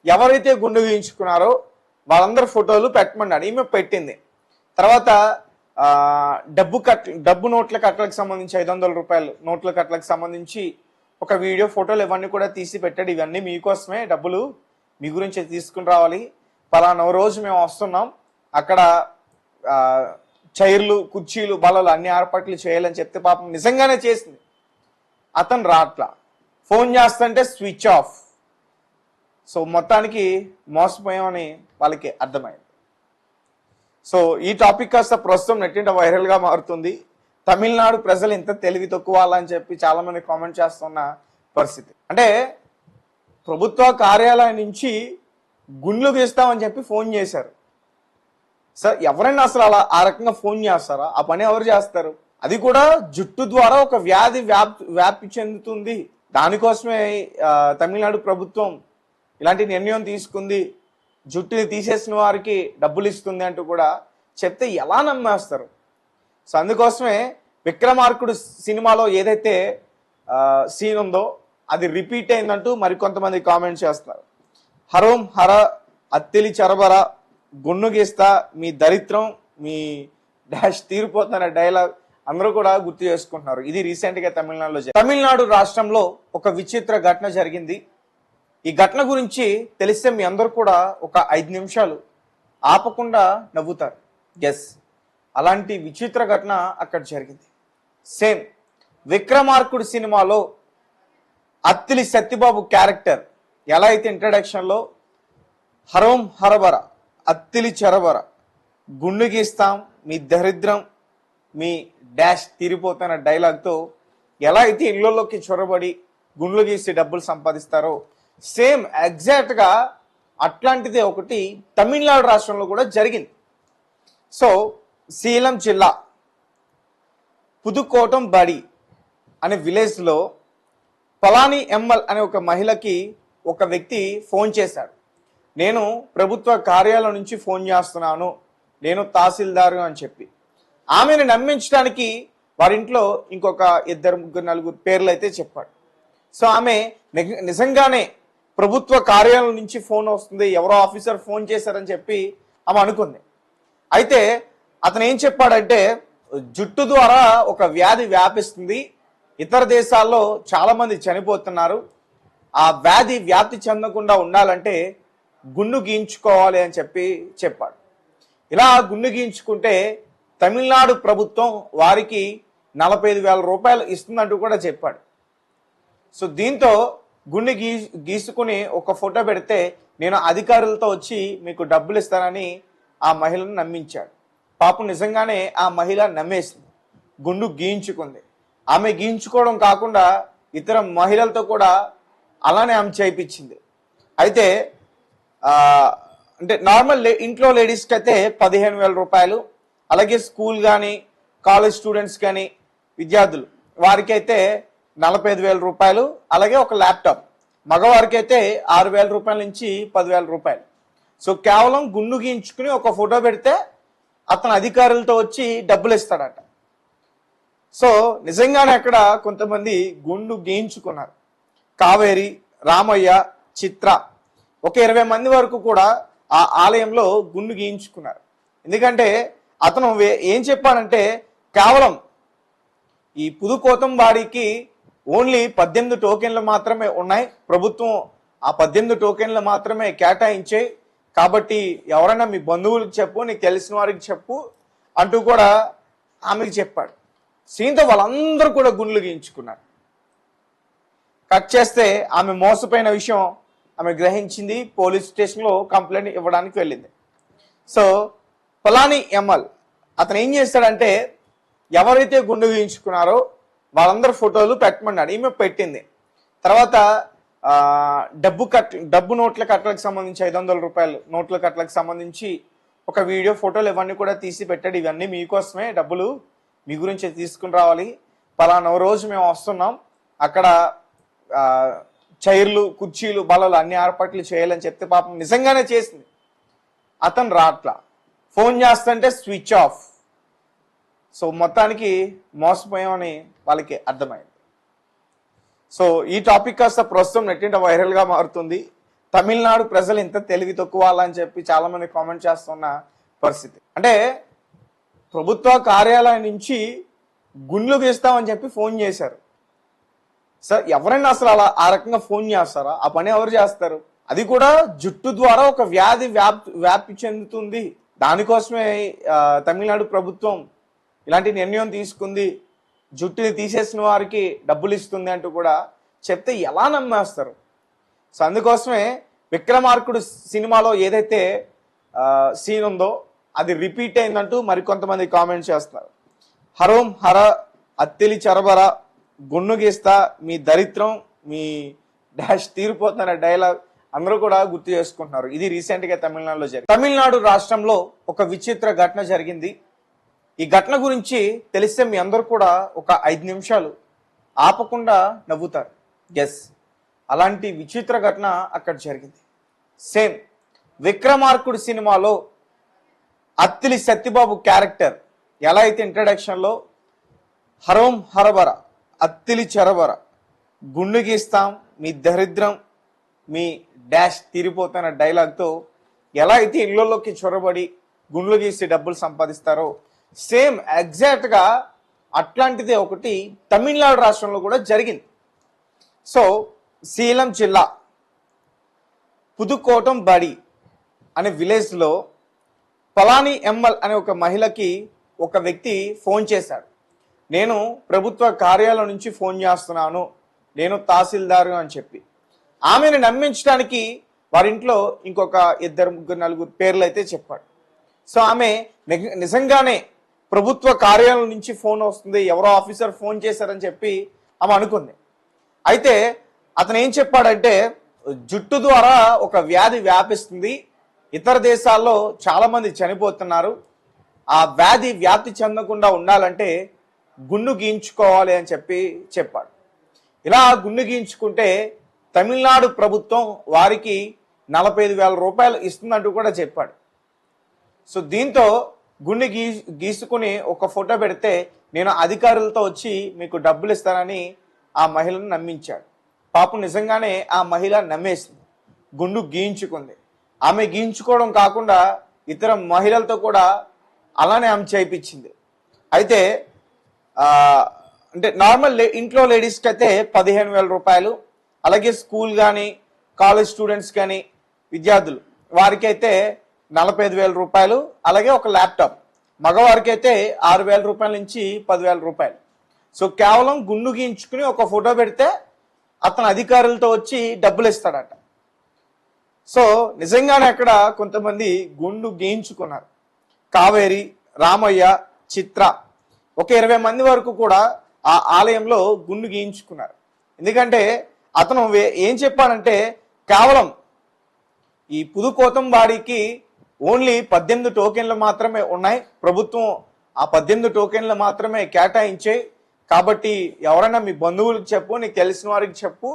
ఎవరైతే గుండు గీయించుకున్నారో వాళ్ళందరి ఫోటోలు పెట్టమన్నాడు. ఈమె పెట్టింది. తర్వాత డబ్బు నోట్ల కట్టలకు సంబంధించి 500 రూపాయలు నోట్ల కట్టలకు సంబంధించి ఒక వీడియో, ఫోటోలు ఇవన్నీ కూడా తీసి పెట్టాడు. ఇవన్నీ మీకోసమే, డబ్బులు మీ గురించి తీసుకుని రావాలి, పలానా రోజు మేము వస్తున్నాం, అక్కడ చైర్లు, కుర్చీలు, బల్లలు అన్ని ఏర్పాట్లు చేయాలని చెప్తే పాపం నిజంగానే చేసింది. అతను రాట్లా, ఫోన్ చేస్తుంటే స్విచ్ ఆఫ్. సో మొత్తానికి మోసపోయామని వాళ్ళకి అర్థమైంది. సో ఈ టాపిక్ కాస్త ప్రస్తుతం నెట్టింట వైరల్గా మారుతుంది. తమిళనాడు ప్రజలు ఇంత తెలివి తక్కువ అని చెప్పి చాలా మంది కామెంట్ చేస్తున్న పరిస్థితి. అంటే ప్రభుత్వ కార్యాలయం నుంచి గుండ్లు గీస్తామని చెప్పి ఫోన్ చేశారు. సార్ ఎవరైనా అసలు అలా ఆ రకంగా ఫోన్ చేస్తారా? ఆ పని ఎవరు చేస్తారు? అది కూడా జుట్టు ద్వారా ఒక వ్యాధి వ్యాప్తి చెందుతుంది. దానికోసమే తమిళనాడు ప్రభుత్వం ఇలాంటి నిర్ణయం తీసుకుంది, జుట్టుని తీసేసిన వారికి డబ్బులు ఇస్తుంది అంటూ కూడా చెప్తే ఎలా నమ్మేస్తారు? సో అందుకోసమే విక్రమార్కుడు సినిమాలో ఏదైతే సీన్ ఉందో అది రిపీట్ అయిందంటూ మరికొంతమంది కామెంట్ చేస్తారు. హరోం హర అత్తిలి చరబర గున్ను గీస్తా మీ దరిద్రం మీ డాష్ తీరిపోతున్న డైలాగ్ అందరూ కూడా గుర్తు చేసుకుంటున్నారు. ఇది రీసెంట్గా తమిళనాడు రాష్ట్రంలో ఒక విచిత్ర ఘటన జరిగింది. ఈ ఘటన గురించి తెలిస్తే మీ అందరూ కూడా ఒక 5 నిమిషాలు ఆపకుండా నవ్వుతారు. ఎస్, అలాంటి విచిత్ర ఘటన అక్కడ జరిగింది. సేమ్ విక్రమార్కుడు సినిమాలో అత్తిలి సత్యబాబు క్యారెక్టర్ ఎలా అయితే ఇంట్రడక్షన్లో హరోం హరబర అత్తిలి చెరబర గుండు గీస్తాం మీ దరిద్రం మీ డాష్ తీరిపోతున్న డైలాగ్తో ఎలా అయితే ఇళ్లలోకి చొరబడి గుండ్లు గీసి డబ్బులు సంపాదిస్తారో సేమ్ ఎగ్జాక్ట్గా అట్లాంటిదే ఒకటి తమిళనాడు రాష్ట్రంలో కూడా జరిగింది. సో సేలం జిల్లా పుదుకోటం బడి అనే విలేజ్లో పలాని ఎంఎల్ అనే ఒక మహిళకి ఒక వ్యక్తి ఫోన్ చేశాడు. నేను ప్రభుత్వ కార్యాలయం నుంచి ఫోన్ చేస్తున్నాను, నేను తహసీల్దారు అని చెప్పి ఆమెను నమ్మించడానికి వారింట్లో ఇంకొక 2, 3, 4 పేర్లు అయితే చెప్పాడు. సో ఆమె నిజంగానే ప్రభుత్వ కార్యాలయం నుంచి ఫోన్ వస్తుంది, ఎవరో ఆఫీసర్ ఫోన్ చేశారని చెప్పి ఆమె అనుకుంది. అయితే అతను ఏం చెప్పాడంటే జుట్టు ద్వారా ఒక వ్యాధి వ్యాపిస్తుంది, ఇతర దేశాల్లో చాలా మంది చనిపోతున్నారు, ఆ వ్యాధి వ్యాప్తి చెందకుండా ఉండాలంటే గుండు గీయించుకోవాలి అని చెప్పాడు. ఇలా గుండు గీయించుకుంటే తమిళనాడు ప్రభుత్వం వారికి 45,000 రూపాయలు ఇస్తుందంటూ కూడా చెప్పాడు. సో దీంతో గుండు గీసుకుని ఒక ఫోటో పెడితే నేను అధికారులతో వచ్చి మీకు డబ్బులు ఇస్తానని ఆ మహిళను నమ్మించాడు. పాపం నిజంగానే ఆ మహిళ నమ్మేసింది, గుండు గీయించుకుంది. ఆమె గీయించుకోవడం కాకుండా ఇతర మహిళలతో కూడా అలానే ఆమె చేయించింది. అయితే అంటే నార్మల్ ఇంట్లో లేడీస్కి అయితే 15,000 రూపాయలు, అలాగే స్కూల్ కానీ కాలేజ్ స్టూడెంట్స్ కానీ విద్యార్థులు వారికి అయితే 45,000 రూపాయలు, అలాగే ఒక ల్యాప్టాప్. మగవారికి అయితే 6,000 రూపాయల నుంచి 10,000 రూపాయలు. సో కేవలం గుండు గీయించుకుని ఒక ఫోటో పెడితే అతను అధికారులతో వచ్చి డబ్బులు ఇస్తాడట. సో నిజంగానే అక్కడ కొంతమంది గుండు గీయించుకున్నారు. కావేరి, రామయ్య, చిత్ర ఒక 20 మంది వరకు కూడా ఆ ఆలయంలో గుండు గీయించుకున్నారు. ఎందుకంటే అతను ఏం చెప్పాడంటే కేవలం ఈ పుదుకోతంబాడికి ఓన్లీ 18 టోకెన్లు మాత్రమే ఉన్నాయి, ప్రభుత్వం ఆ 18 టోకెన్లు మాత్రమే కేటాయించే, కాబట్టి ఎవరైనా మీ బంధువులకు చెప్పు, నీకు తెలిసిన వారికి చెప్పు అంటూ కూడా ఆమెకు చెప్పాడు. సీన్తో వాళ్ళందరూ కూడా గుండ్లు గీయించుకున్నారు. కట్ చేస్తే ఆమె మోసపోయిన విషయం ఆమె గ్రహించింది, పోలీస్ స్టేషన్లో కంప్లైంట్ ఇవ్వడానికి వెళ్ళింది. సో పలాని ఎంఎల్ అతను ఏం చేస్తాడంటే ఎవరైతే గుండు గీయించుకున్నారో వాళ్ళందరి ఫోటోలు పెట్టమన్నాడు. ఈమె పెట్టింది. తర్వాత డబ్బు నోట్ల కట్టలకు సంబంధించి 500 రూపాయలు నోట్ల కట్టలకు సంబంధించి ఒక వీడియో, ఫోటోలు ఇవన్నీ కూడా తీసి పెట్టాడు. ఇవన్నీ మీకోసమే, డబ్బులు మీ గురించి తీసుకుని రావాలి, పలానా రోజు మేము వస్తున్నాం, అక్కడ చైర్లు, కుర్చీలు, బల్లలు అన్ని ఏర్పాట్లు చేయాలని చెప్తే పాపం నిజంగానే చేసింది. అతను రాట్లా, ఫోన్ చేస్తుంటే స్విచ్ ఆఫ్. సో మొత్తానికి మోసపోయామని వాళ్ళకి అర్థమైంది. సో ఈ టాపిక్ కాస్త ప్రస్తుతం నెట్టింట వైరల్గా మారుతుంది. తమిళనాడు ప్రజలు ఇంత తెలివి తక్కువ అని చెప్పి చాలా మంది కామెంట్ చేస్తున్న పరిస్థితి. అంటే ప్రభుత్వ కార్యాలయం నుంచి గుండ్లు గీస్తామని చెప్పి ఫోన్ చేశారు. సార్ ఎవరైనా అసలు అలా ఆ రకంగా ఫోన్ చేస్తారా? ఆ పని ఎవరు చేస్తారు? అది కూడా జుట్టు ద్వారా ఒక వ్యాధి వ్యాప్తి చెందుతుంది, దానికోసమే తమిళనాడు ప్రభుత్వం ఇలాంటి నిర్ణయం తీసుకుంది, జుట్టుని తీసేసిన వారికి డబ్బులు ఇస్తుంది అంటూ కూడా చెప్తే ఎలా నమ్మేస్తారు? సో అందుకోసమే విక్రమార్కుడు సినిమాలో ఏదైతే సీన్ ఉందో అది రిపీట్ అయిందంటూ మరికొంతమంది కామెంట్ చేస్తున్నారు. హరోం హర అత్తిలి చరబర గున్ను గీస్తా మీ దరిద్రం మీ డాష్ తీరిపోతున్న డైలాగ్ అందరూ కూడా గుర్తు చేసుకుంటున్నారు. ఇది రీసెంట్ గా తమిళనాడులో జరిగింది. తమిళనాడు రాష్ట్రంలో ఒక విచిత్ర ఘటన జరిగింది. ఈ ఘటన గురించి తెలిస్తే మీ అందరూ కూడా ఒక 5 నిమిషాలు ఆపకుండా నవ్వుతారు. ఎస్, అలాంటి విచిత్ర ఘటన అక్కడ జరిగింది. సేమ్ విక్రమార్కుడు సినిమాలో అత్తిలి సత్యబాబు క్యారెక్టర్ ఎలా అయితే ఇంట్రడక్షన్లో హరోం హరబర అత్తిలి చరబర గుండు గీస్తాం మీ దరిద్రం మీ డాష్ తీరిపోతున్న డైలాగ్తో ఎలా అయితే ఇళ్లలోకి చొరబడి గుండ్లు గీసి డబ్బులు సంపాదిస్తారో సేమ్ ఎగ్జాక్ట్గా అట్లాంటిదే ఒకటి తమిళనాడు రాష్ట్రంలో కూడా జరిగింది. సో సీలం జిల్లా పుదుకోటం బడి అనే విలేజ్లో పలాని ఎంఎల్ అనే ఒక మహిళకి ఒక వ్యక్తి ఫోన్ చేశాడు. నేను ప్రభుత్వ కార్యాలయం నుంచి ఫోన్ చేస్తున్నాను, నేను తహసీల్దారు అని చెప్పి ఆమెను నమ్మించడానికి వారింట్లో ఇంకొక 2, 3, 4 పేర్లు అయితే చెప్పాడు. సో ఆమె నిజంగానే ప్రభుత్వ కార్యాలయం నుంచి ఫోన్ వస్తుంది, ఎవరో ఆఫీసర్ ఫోన్ చేశారని చెప్పి ఆమె అనుకుంది. అయితే అతను ఏం చెప్పాడంటే జుట్టు ద్వారా ఒక వ్యాధి వ్యాపిస్తుంది, ఇతర దేశాల్లో చాలా మంది చనిపోతున్నారు, ఆ వ్యాధి వ్యాప్తి చెందకుండా ఉండాలంటే గుండు గీయించుకోవాలి అని చెప్పాడు. ఇలా గుండు గీయించుకుంటే తమిళనాడు ప్రభుత్వం వారికి 45,000 రూపాయలు ఇస్తుందంటూ కూడా చెప్పాడు. సో దీంతో గుండు గీసుకుని ఒక ఫోటో పెడితే నేను అధికారులతో వచ్చి మీకు డబ్బులు ఇస్తానని ఆ మహిళను నమ్మించాడు. పాపం నిజంగానే ఆ మహిళ నమ్మేసింది, గుండు గీయించుకుంది. ఆమె గీయించుకోవడం కాకుండా ఇతర మహిళలతో కూడా అలానే ఆమె చేయించింది. అయితే అంటే నార్మల్ ఇంట్లో లేడీస్కి అయితే 15,000 రూపాయలు, అలాగే స్కూల్ కానీ కాలేజ్ స్టూడెంట్స్ కానీ విద్యార్థులు వారికి అయితే 45,000 రూపాయలు, అలాగే ఒక ల్యాప్టాప్. మగవారికి అయితే 6,000 రూపాయల నుంచి 10,000 రూపాయలు. సో కేవలం గుండు గీయించుకుని ఒక ఫోటో పెడితే అతను అధికారులతో వచ్చి డబ్బులు ఇస్తాడట. సో నిజంగానే అక్కడ కొంతమంది గుండు గీయించుకున్నారు. కావేరి, రామయ్య, చిత్ర ఒక 20 మంది వరకు కూడా ఆ ఆలయంలో గుండు గీయించుకున్నారు. ఎందుకంటే అతను ఏం చెప్పాడంటే కేవలం ఈ పుదుకోతంబాడికి ఓన్లీ 18 టోకెన్లు మాత్రమే ఉన్నాయి, ప్రభుత్వం ఆ 18 టోకెన్లు మాత్రమే కేటాయించాయి, కాబట్టి ఎవరైనా మీ బంధువులకు చెప్పు, నీకు తెలిసిన వారికి చెప్పు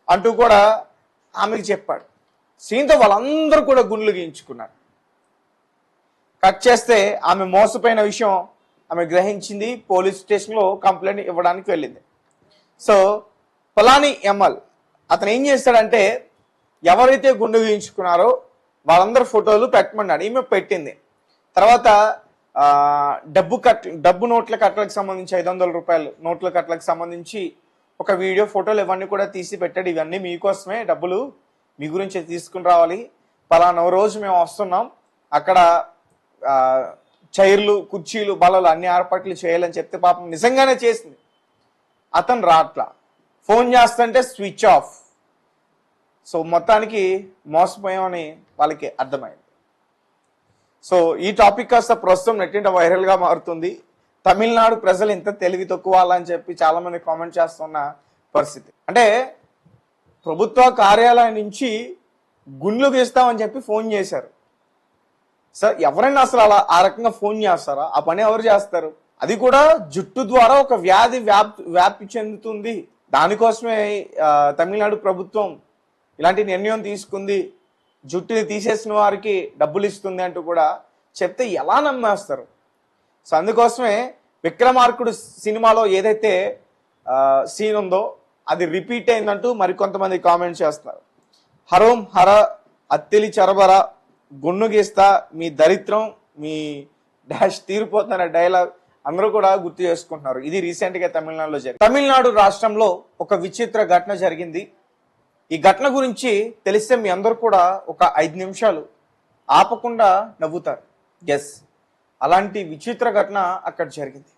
అంటూ కూడా ఆమెకు చెప్పాడు. సీన్తో వాళ్ళందరూ కూడా గుండ్లు గీయించుకున్నారు. కట్ చేస్తే ఆమె మోసపోయిన విషయం ఆమె గ్రహించింది, పోలీస్ స్టేషన్లో కంప్లైంట్ ఇవ్వడానికి వెళ్ళింది. సో పలాని ఎంఎల్ అతను ఏం చేస్తాడంటే ఎవరైతే గుండు గీయించుకున్నారో వాళ్ళందరూ ఫోటోలు పెట్టమన్నాడు. ఈమె పెట్టింది. తర్వాత డబ్బు నోట్ల కట్టలకు సంబంధించి 500 రూపాయలు నోట్ల కట్టలకు సంబంధించి ఒక వీడియో, ఫోటోలు ఇవన్నీ కూడా తీసి పెట్టాడు. ఇవన్నీ మీకోసమే, డబ్బులు మీ గురించి తీసుకుని రావాలి, పలానా రోజు మేము వస్తున్నాం, అక్కడ చైర్లు, కుర్చీలు, బల్లలు అన్ని ఏర్పాట్లు చేయాలని చెప్తే పాపం నిజంగానే చేసింది. అతను రాట్లా, ఫోన్ చేస్తుంటే స్విచ్ ఆఫ్. సో మొత్తానికి మోసపోయామని వాళ్ళకి అర్థమైంది. సో ఈ టాపిక్ కాస్త ప్రస్తుతం నెట్టింట వైరల్గా మారుతుంది. తమిళనాడు ప్రజలు ఇంత తెలివి తక్కువ అని చెప్పి చాలా మంది కామెంట్ చేస్తున్న పరిస్థితి. అంటే ప్రభుత్వ కార్యాలయం నుంచి గుండ్లు గీస్తామని చెప్పి ఫోన్ చేశారు. సార్ ఎవరైనా అసలు అలా ఆ రకంగా ఫోన్ చేస్తారా? ఆ పని ఎవరు చేస్తారు? అది కూడా జుట్టు ద్వారా ఒక వ్యాధి వ్యాప్తి చెందుతుంది, దానికోసమే తమిళనాడు ప్రభుత్వం ఇలాంటి నిర్ణయం తీసుకుంది, జుట్టుని తీసేసిన వారికి డబ్బులు ఇస్తుంది అంటూ కూడా చెప్తే ఎలా నమ్మేస్తారు? సో అందుకోసమే విక్రమార్కుడు సినిమాలో ఏదైతే సీన్ ఉందో అది రిపీట్ అయిందంటూ మరికొంతమంది కామెంట్ చేస్తున్నారు. హరోం హర అత్తిలి చరబర గున్ను గీస్తా మీ దరిద్రం మీ డాష్ తీరిపోతున్న డైలాగ్ అందరూ కూడా గుర్తు చేసుకుంటున్నారు. ఇది రీసెంట్ గా తమిళనాడులో జరిగింది. తమిళనాడు రాష్ట్రంలో ఒక విచిత్ర ఘటన జరిగింది. ఈ ఘటన గురించి తెలిస్తే మీ అందరూ కూడా ఒక 5 నిమిషాలు ఆపకుండా నవ్వుతారు. ఎస్, అలాంటి విచిత్ర ఘటన అక్కడ జరిగింది.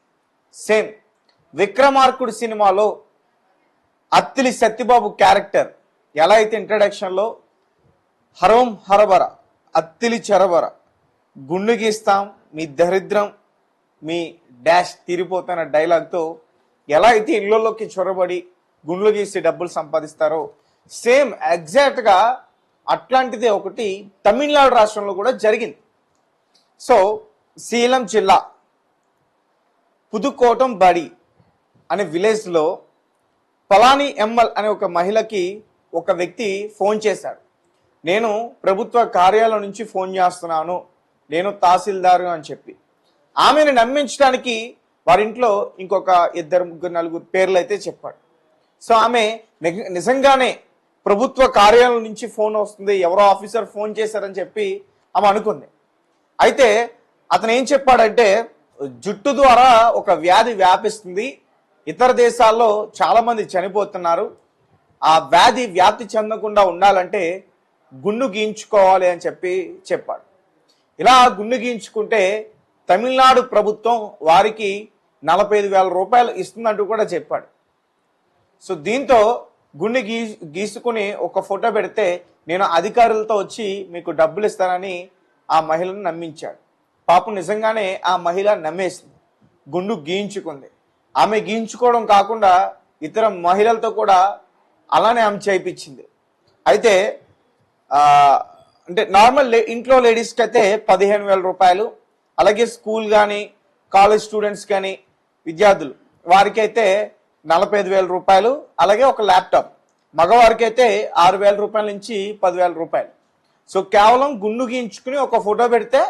సేమ్ విక్రమార్కుడు సినిమాలో అత్తిలి సత్యబాబు క్యారెక్టర్ ఎలా అయితే ఇంట్రడక్షన్లో హరోం హరబర అత్తిలి చెరబర గుండు గీస్తాం మీ దరిద్రం మీ డాష్ తీరిపోతున్న డైలాగ్తో ఎలా అయితే ఇళ్లలోకి చొరబడి గుండ్లు గీసి డబ్బులు సంపాదిస్తారో సేమ్ ఎగ్జాక్ట్గా అట్లాంటిదే ఒకటి తమిళనాడు రాష్ట్రంలో కూడా జరిగింది. సో సేలం జిల్లా పుదుకోటం బడి అనే విలేజ్లో పలాని ఎంఎల్ అనే ఒక మహిళకి ఒక వ్యక్తి ఫోన్ చేశాడు. నేను ప్రభుత్వ కార్యాలయం నుంచి ఫోన్ చేస్తున్నాను, నేను తహసీల్దారు అని చెప్పి ఆమెను నమ్మించడానికి వారింట్లో ఇంకొక 2, 3, 4 పేర్లు అయితే చెప్పాడు. సో ఆమె నిజంగానే ప్రభుత్వ కార్యాలయం నుంచి ఫోన్ వస్తుంది, ఎవరో ఆఫీసర్ ఫోన్ చేశారని చెప్పి ఆమె అనుకుంది. అయితే అతను ఏం చెప్పాడంటే జుట్టు ద్వారా ఒక వ్యాధి వ్యాపిస్తుంది, ఇతర దేశాల్లో చాలా మంది చనిపోతున్నారు, ఆ వ్యాధి వ్యాప్తి చెందకుండా ఉండాలంటే గుండు గీయించుకోవాలి అని చెప్పాడు. ఇలా గుండు గీయించుకుంటే తమిళనాడు ప్రభుత్వం వారికి 45,000 రూపాయలు ఇస్తుందంటూ కూడా చెప్పాడు. సో దీంతో గుండు గీసుకుని ఒక ఫోటో పెడితే నేను అధికారులతో వచ్చి మీకు డబ్బులు ఇస్తానని ఆ మహిళను నమ్మించాడు. పాపం నిజంగానే ఆ మహిళ నమ్మేసింది, గుండు గీయించుకుంది. ఆమె గీయించుకోవడం కాకుండా ఇతర మహిళలతో కూడా అలానే ఆమె చేయించింది. అయితే అంటే నార్మల్ ఇంట్లో లేడీస్కి అయితే 15,000 రూపాయలు, అలాగే స్కూల్ కానీ కాలేజ్ స్టూడెంట్స్ కానీ విద్యార్థులు వారికి అయితే 45,000 రూపాయలు, అలాగే ఒక ల్యాప్టాప్. మగవారికి అయితే 6,000 రూపాయల నుంచి 10,000 రూపాయలు. సో కేవలం గుండు గీయించుకుని ఒక ఫోటో పెడితే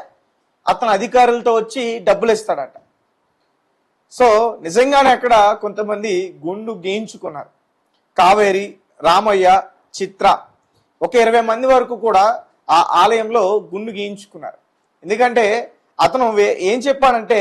అతను అధికారులతో వచ్చి డబ్బులు ఇస్తాడట. సో నిజంగానే అక్కడ కొంతమంది గుండు గీయించుకున్నారు. కావేరి, రామయ్య, చిత్ర ఒక 20 మంది వరకు కూడా ఆ ఆలయంలో గుండు గీయించుకున్నారు. ఎందుకంటే అతను ఏం చెప్పాడంటే